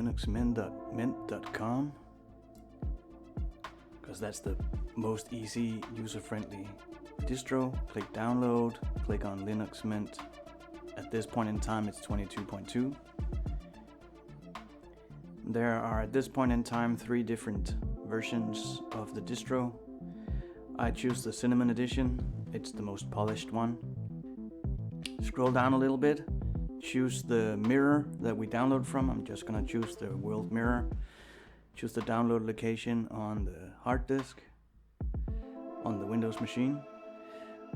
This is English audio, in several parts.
linuxmint.mint.com because that's the most easy, user-friendly distro. Click download, click on Linux Mint. At this point in time it's 22.2. There are at this point in time 3 different versions of the distro. I choose the Cinnamon edition, it's the most polished one. Scroll down a little bit, choose the mirror that we download from. I'm just gonna choose the world mirror. Choose the download location on the hard disk on the Windows machine.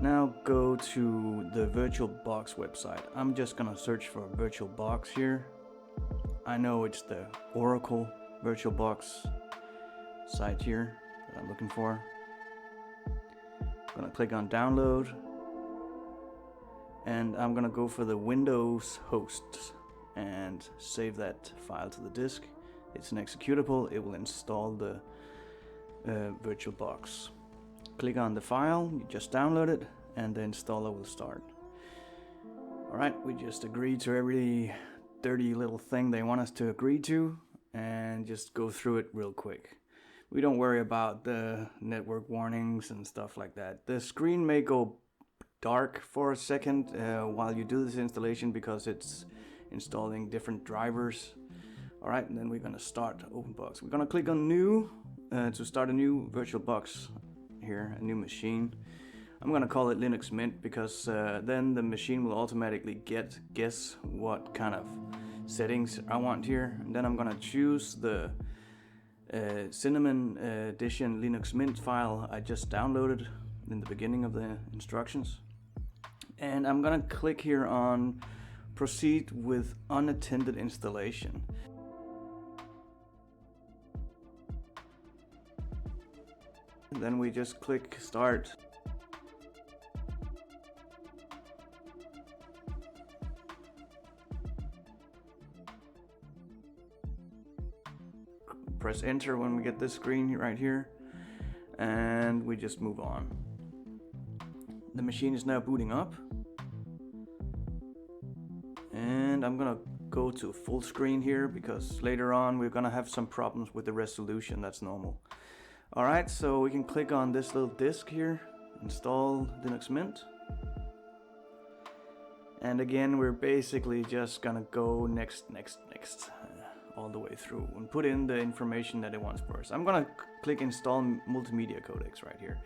Now go to the VirtualBox website. I'm just gonna search for VirtualBox here. I know it's the Oracle VirtualBox site here that I'm looking for. I'm gonna click on download and I'm gonna go for the Windows host and save that file to the disk. It's an executable, it will install the VirtualBox. Click on the file, you just download it, and the installer will start. Alright, we just agree to every dirty little thing they want us to agree to, and just go through it real quick. We don't worry about the network warnings and stuff like that. The screen may go dark for a second while you do this installation because it's installing different drivers. Alright, and then we're gonna start OpenBox. We're gonna click on new to start a new VirtualBox here, a new machine. I'm gonna call it Linux Mint because then the machine will automatically guess what kind of settings I want here. And then I'm gonna choose the Cinnamon edition Linux Mint file I just downloaded in the beginning of the instructions. And I'm gonna click here on proceed with unattended installation. And then we just click start. Press enter when we get this screen right here, and we just move on. The machine is now booting up, and I'm gonna go to full screen here because later on we're gonna have some problems with the resolution. That's normal. Alright, so we can click on this little disk here, install Linux Mint. And again, we're basically just gonna go next, all the way through and put in the information that it wants first. I'm gonna click install multimedia codecs right here.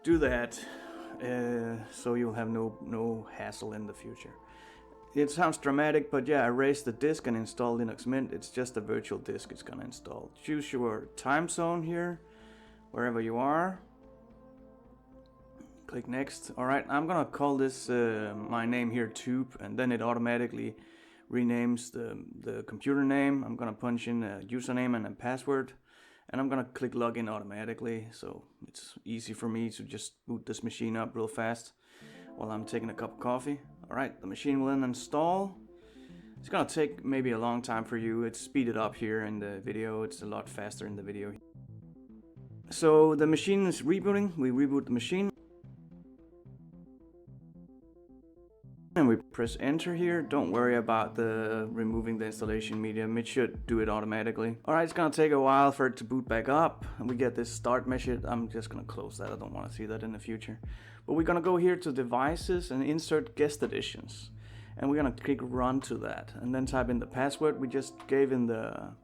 Do that so you'll have no hassle in the future. It sounds dramatic, but yeah, erase the disk and install Linux Mint. It's just a virtual disk it's gonna install. Choose your time zone here, wherever you are. Click next. Alright, I'm gonna call this my name here Tube, and then it automatically renames the computer name. I'm gonna punch in a username and a password, and I'm gonna click login automatically, so it's easy for me to just boot this machine up real fast while I'm taking a cup of coffee. Alright, the machine will then install. It's gonna take maybe a long time for you. It's speeded up here in the video. It's a lot faster in the video. So the machine is rebooting. We reboot the machine. And we press enter here. Don't worry about the removing the installation medium. It should do it automatically. Alright, it's gonna take a while for it to boot back up. And we get this start message. I'm just gonna close that. I don't want to see that in the future. But we're gonna go here to devices and insert guest additions. And we're gonna click run to that. And then type in the password we just gave in the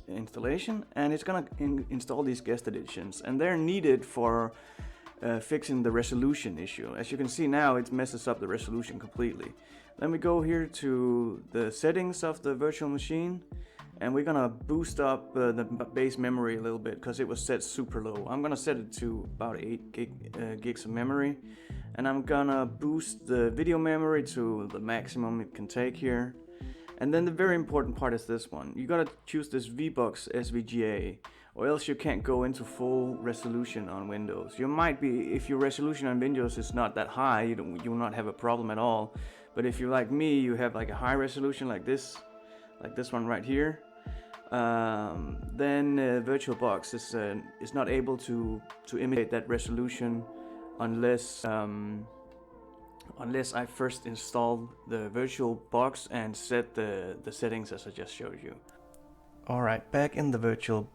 installation. And it's gonna install these guest additions. And they're needed for fixing the resolution issue. As you can see now, it messes up the resolution completely. Then we go here to the settings of the virtual machine, and we're gonna boost up the base memory a little bit because it was set super low. I'm gonna set it to about 8 gigs of memory, and I'm gonna boost the video memory to the maximum it can take here. And then the very important part is this one. You gotta choose this VBox SVGA, or else you can't go into full resolution on Windows. You might be, if your resolution on Windows is not that high, you will not have a problem at all. But if you're like me, you have like a high resolution like this one right here, then VirtualBox is not able to imitate that resolution unless I first install the VirtualBox and set the settings as I just showed you. Alright, back in the virtual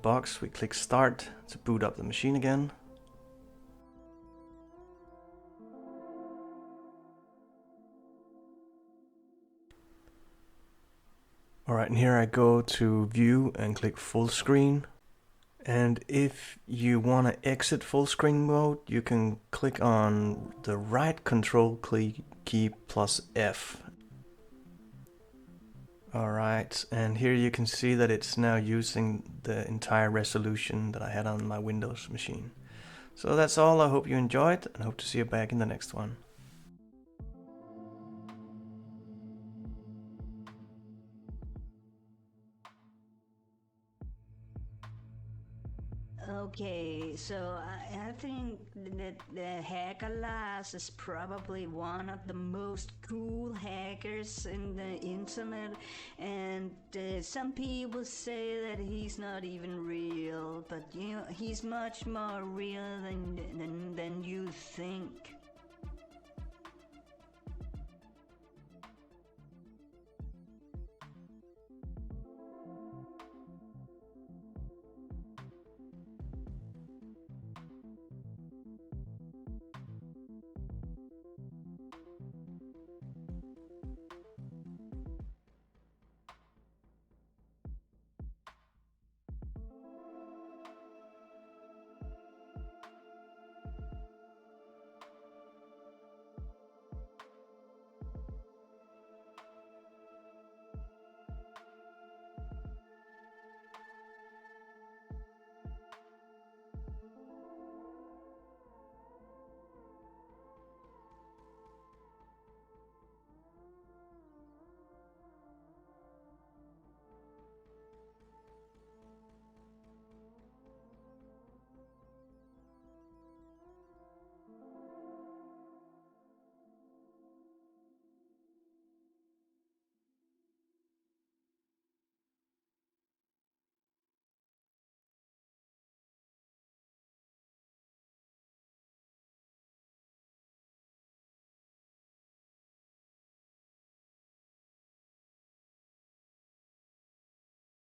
box, we click Start to boot up the machine again. Alright, and here I go to View and click Full Screen. And if you want to exit full screen mode, you can click on the right control key plus F. Alright, and here you can see that it's now using the entire resolution that I had on my Windows machine. So that's all. I hope you enjoyed and hope to see you back in the next one. Okay, so I think that the hacker Lars is probably one of the most cool hackers in the internet, and some people say that he's not even real, but you know, he's much more real than you think.